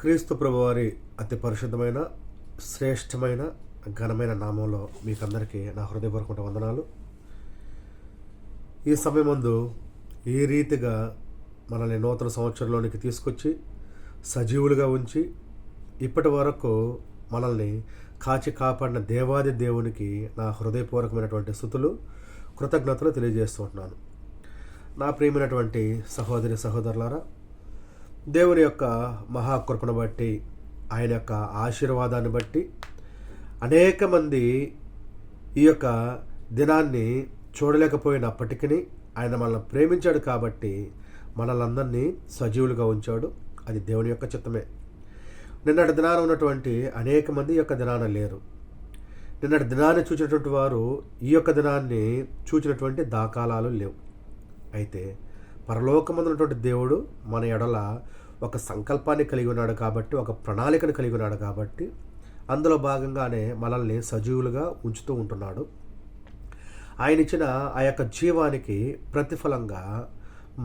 క్రీస్తు ప్రభువారి అతి పరిశుద్ధమైన శ్రేష్టమైన ఘనమైన నామంలో మీకందరికీ నా హృదయపూర్వక వందనాలు. ఈ సమయమందు ఈ రీతిగా మనల్ని నూతన సంవత్సరంలోనికి తీసుకొచ్చి సజీవులుగా ఉంచి ఇప్పటి వరకు మనల్ని కాచి కాపాడిన దేవాది దేవునికి నా హృదయపూర్వకమైనటువంటి స్తుతులు కృతజ్ఞతలు తెలియజేస్తుంటున్నాను. నా ప్రియమైనటువంటి సహోదరి సహోదరులారా, దేవుని యొక్క మహాకృపను బట్టి, ఆయన యొక్క ఆశీర్వాదాన్ని బట్టి అనేక మంది ఈ యొక్క దినాన్ని చూడలేకపోయినప్పటికీ ఆయన మనల్ని ప్రేమించాడు కాబట్టి మనల్ని సజీవులుగా ఉంచాడు. అది దేవుని యొక్క చిత్తమే. నిన్నటి దినాన ఉన్నటువంటి అనేక మంది ఈ యొక్క దినాన లేరు. నిన్నటి దినాన్ని చూసినటువంటి వారు ఈ యొక్క దినాన్ని చూసినటువంటి దాఖలాలు లేవు. అయితే పరలోకమందున్నటువంటి దేవుడు మన ఎడల ఒక సంకల్పాన్ని కలిగి ఉన్నాడు కాబట్టి, ఒక ప్రణాళికను కలిగి ఉన్నాడు కాబట్టి అందులో భాగంగానే మనల్ని సజీవులుగా ఉంచుతూ ఉంటున్నాడు. ఆయన ఇచ్చిన ఆ యొక్క జీవానికి ప్రతిఫలంగా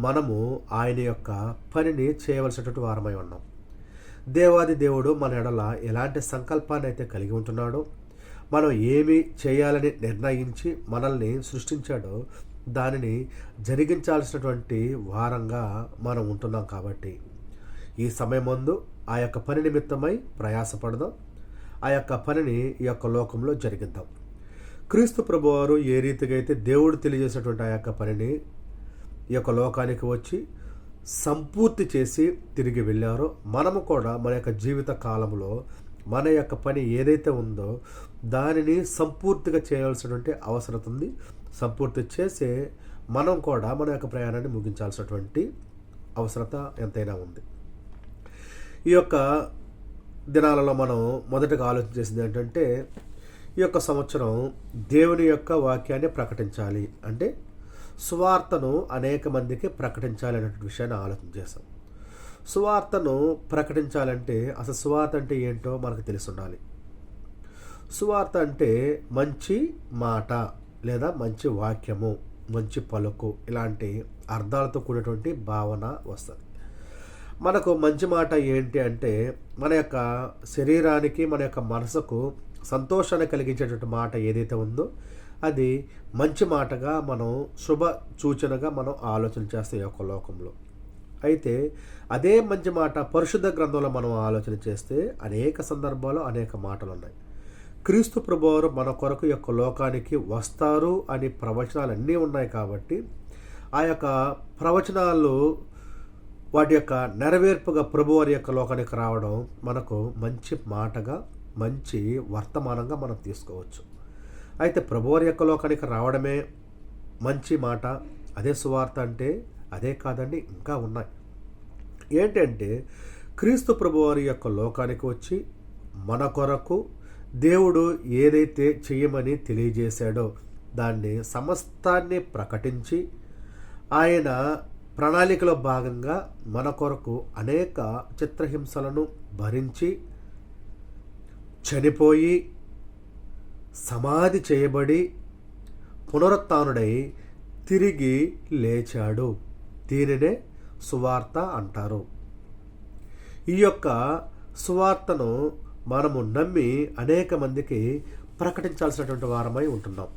మనము ఆయన యొక్క పనిని చేయవలసినటువంటి వారమై ఉన్నాం. దేవాది దేవుడు మన ఎడల ఎలాంటి సంకల్పాన్ని అయితే కలిగి ఉంటున్నాడో, మనం ఏమి చేయాలని నిర్ణయించి మనల్ని సృష్టించాడో దానిని జరిగించాల్సినటువంటి వారంగా మనం ఉంటున్నాం. కాబట్టి ఈ సమయం ముందు ఆ యొక్క పని నిమిత్తమై ప్రయాసపడదాం. ఆ యొక్క పనిని ఈ యొక్క లోకంలో జరిగిద్దాం. క్రీస్తు ప్రభువారు ఏ రీతిగా అయితే దేవుడు తెలియజేసినటువంటి ఆ యొక్క పనిని ఈ యొక్క లోకానికి వచ్చి సంపూర్తి చేసి తిరిగి వెళ్ళారో, మనము కూడా మన యొక్క జీవిత కాలంలో మన యొక్క పని ఏదైతే ఉందో దానిని సంపూర్తిగా చేయాల్సినటువంటి అవసరం ఉంది. సంపూర్తి చేసే మనం కూడా మన యొక్క ప్రయాణాన్ని ముగించాల్సినటువంటి అవసరత ఎంతైనా ఉంది. ఈ యొక్క దినాలలో మనం మొదటగా ఆలోచన చేసింది ఏంటంటే, ఈ యొక్క సంవత్సరం దేవుని యొక్క వాక్యాన్ని ప్రకటించాలి, అంటే సువార్తను అనేక మందికి ప్రకటించాలి అనేటువంటి విషయాన్ని ఆలోచన చేస్తాం. సువార్తను ప్రకటించాలంటే అసలు సువార్త అంటే ఏంటో మనకు తెలిసి ఉండాలి. సువార్త అంటే మంచి మాట లేదా మంచి వాక్యము, మంచి పలుకు, ఇలాంటి అర్థాలతో కూడినటువంటి భావన వస్తుంది. మనకు మంచి మాట ఏంటి అంటే, మన యొక్క శరీరానికి మన యొక్క మనసుకు సంతోషాన్ని కలిగించేటువంటి మాట ఏదైతే ఉందో అది మంచి మాటగా మనం శుభ సూచనగా మనం ఆలోచన చేస్తాం ఈ యొక్క లోకంలో. అయితే అదే మంచి మాట పరిశుద్ధ గ్రంథంలో మనం ఆలోచన చేస్తే అనేక సందర్భాల్లో అనేక మాటలు ఉన్నాయి. క్రీస్తు ప్రభువారు మన కొరకు యొక్క లోకానికి వస్తారు అని ప్రవచనాలు అన్నీ ఉన్నాయి. కాబట్టి ఆ యొక్క ప్రవచనాలు వాటి యొక్క నెరవేర్పుగా ప్రభువారి యొక్క లోకానికి రావడం మనకు మంచి మాటగా, మంచి వర్తమానంగా మనం తీసుకోవచ్చు. అయితే ప్రభువారి యొక్క లోకానికి రావడమే మంచి మాట, అదే సువార్త అంటే అదే కాదండి, ఇంకా ఉన్నాయి. ఏంటంటే క్రీస్తు ప్రభువారి యొక్క లోకానికి వచ్చి మన కొరకు దేవుడు ఏదైతే చేయమని తెలియజేశాడో దాన్ని సమస్తాన్ని ప్రకటించి ఆయన ప్రణాళికలో భాగంగా మన కొరకు అనేక చిత్రహింసలను భరించి చనిపోయి సమాధి చేయబడి పునరుత్థానుడై తిరిగి లేచాడు. దీనినే సువార్త అంటారు. ఈ యొక్క సువార్తను మనము నమ్మి అనేక మందికి ప్రకటించాల్సినటువంటి వారమై ఉంటున్నాం.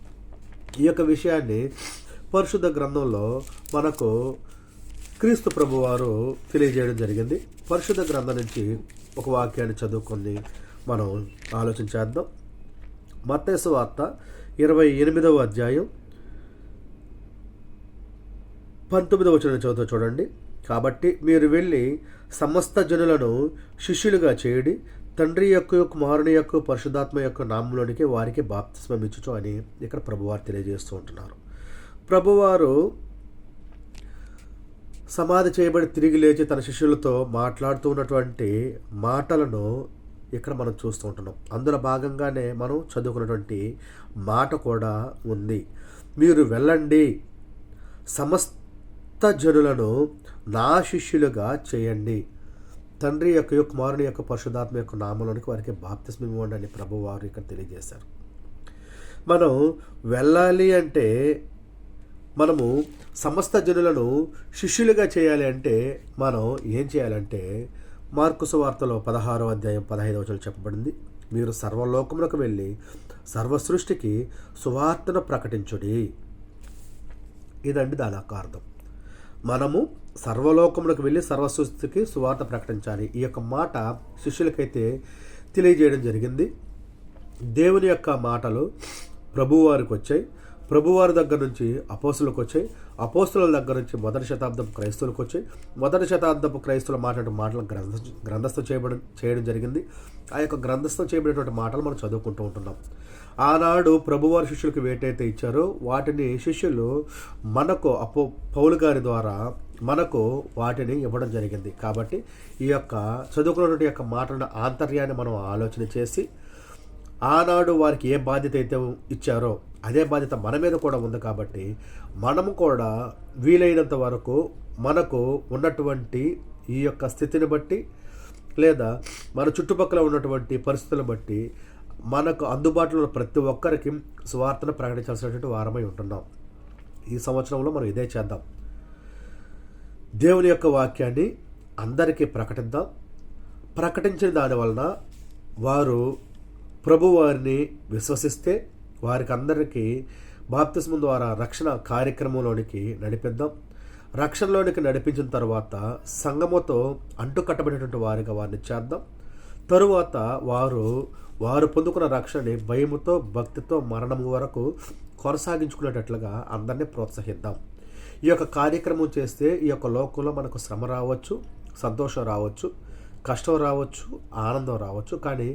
ఈ యొక్క విషయాన్ని పరిశుద్ధ గ్రంథంలో మనకు క్రీస్తు ప్రభువారు తెలియజేయడం జరిగింది. పరిశుద్ధ గ్రంథం నుంచి ఒక వాక్యాన్ని చదువుకొని మనం ఆలోచన చేద్దాం. మత్తయి సువార్త 28వ అధ్యాయం 19వ వచనం చదువుతూ చూడండి. కాబట్టి మీరు వెళ్ళి సమస్త జనులను శిష్యులుగా చేయడి, తండ్రి యొక్క, కుమారుని యొక్క, పరిశుద్ధాత్మ యొక్క నామంలోనికి వారికి బాప్తిస్మం ఇచ్చుచు అని ఇక్కడ ప్రభువారు తెలియజేస్తూ ఉంటున్నారు. ప్రభువారు సమాధి చేయబడి తిరిగి లేచి తన శిష్యులతో మాట్లాడుతూ ఉన్నటువంటి మాటలను ఇక్కడ మనం చూస్తూ ఉంటున్నాం. అందులో భాగంగానే మనం చదువుకున్నటువంటి మాట కూడా ఉంది. మీరు వెళ్ళండి, సమస్త జనులను నా శిష్యులుగా చేయండి, తండ్రి యొక్క, కుమారుని యొక్క, పరిశుద్ధాత్మ యొక్క నామంలోనికి వారికి బాప్తిస్మం ఇవ్వండి అని ప్రభువారు ఇక్కడ తెలియజేశారు. మనం వెళ్ళాలి అంటే, మనము సమస్త జనులను శిష్యులుగా చేయాలి అంటే మనం ఏం చేయాలంటే మార్కు సువార్తలో 16వ అధ్యాయం 15వ వచనం చెప్పబడింది, మీరు సర్వలోకములకు వెళ్ళి సర్వ సృష్టికి సువార్తను ప్రకటించుడి. ఇదండి దాని యొక్క అర్థం. మనము సర్వలోకములకు వెళ్ళి సర్వసృష్టికి సువార్త ప్రకటించాలి. ఈ యొక్క మాట శిష్యులకైతే తెలియజేయడం జరిగింది. దేవుని యొక్క మాటలు ప్రభువారికి వచ్చాయి, ప్రభువారి దగ్గర నుంచి అపోస్తులకు వచ్చాయి, అపోస్తుల దగ్గర నుంచి మొదటి శతాబ్దపు క్రైస్తవులకు వచ్చాయి, మొదటి శతాబ్దపు క్రైస్తవులు మాట్లాడే మాటలు గ్రంథస్థం చేయడం జరిగింది. ఆ యొక్క గ్రంథస్థం చేయబడినటువంటి మాటలు మనం చదువుకుంటూ ఉంటున్నాం. ఆనాడు ప్రభువారి శిష్యులకు వేటైతే ఇచ్చారో వాటిని శిష్యులు మనకు పౌలు గారి ద్వారా మనకు వాటిని ఇవ్వడం జరిగింది. కాబట్టి ఈ యొక్క చదువుకున్నటువంటి యొక్క మాటల ఆంతర్యాన్ని మనం ఆలోచన చేసి ఆనాడు వారికి ఏ బాధ్యత అయితే ఇచ్చారో అదే బాధ్యత మన మీద కూడా ఉంది. కాబట్టి మనము కూడా వీలైనంత వరకు మనకు ఉన్నటువంటి ఈ యొక్క స్థితిని బట్టి లేదా మన చుట్టుపక్కల ఉన్నటువంటి పరిస్థితులను బట్టి మనకు అందుబాటులో ఉన్న ప్రతి ఒక్కరికి సువార్తను ప్రకటించాల్సినటువంటి వారమై ఉంటున్నాం. ఈ సంవత్సరంలో మనం ఇదే చేద్దాం. దేవుని యొక్క వాక్యాన్ని అందరికీ ప్రకటిద్దాం. ప్రకటించిన దాని వలన వారు ప్రభువారిని విశ్వసిస్తే వారికి అందరికీ బాప్తిస్మం ద్వారా రక్షణ కార్యక్రమంలోనికి నడిపిద్దాం. రక్షణలోనికి నడిపించిన తర్వాత సంఘముతో అంటుకట్టబడినటువంటి వారిగా వారిని చేద్దాం. తరువాత వారు పొందుకున్న రక్షణని భయముతో భక్తితో మరణము వరకు కొనసాగించుకునేటట్లుగా అందరినీ ప్రోత్సహిద్దాం. ఈ యొక్క కార్యక్రమం చేస్తే ఈ యొక్క లోకంలో మనకు శ్రమ రావచ్చు, సంతోషం రావచ్చు, కష్టం రావచ్చు, ఆనందం రావచ్చు. కానీ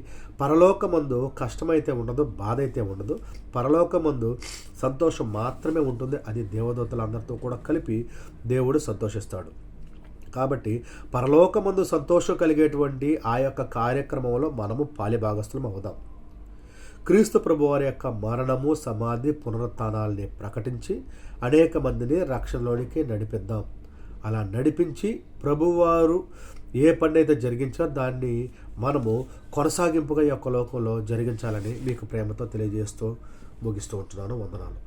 పరలోకమందు కష్టమైతే ఉండదు, బాధ అయితే ఉండదు. పరలోకమందు సంతోషం మాత్రమే ఉంటుంది. అది దేవదూతలందరితో కూడా కలిపి దేవుడు సంతోషిస్తాడు. కాబట్టి పరలోకమందు సంతోషం కలిగేటువంటి ఆ యొక్క కార్యక్రమంలో మనము పాలిభాగస్తులం అవుదాం. క్రీస్తు ప్రభువారి యొక్క మరణము, సమాధి, పునరుత్థానాల్ని ప్రకటించి అనేక మందిని రక్షణలోనికి నడిపిద్దాం. అలా నడిపించి ప్రభువారు ఏ పని అయితే జరిగించారో దాన్ని మనము కొనసాగింపుగా ఈ యొక్క లోకంలో జరిగించాలని మీకు ప్రేమతో తెలియజేస్తూ ముగిస్తూ ఉంటున్నాను. వందనాలు.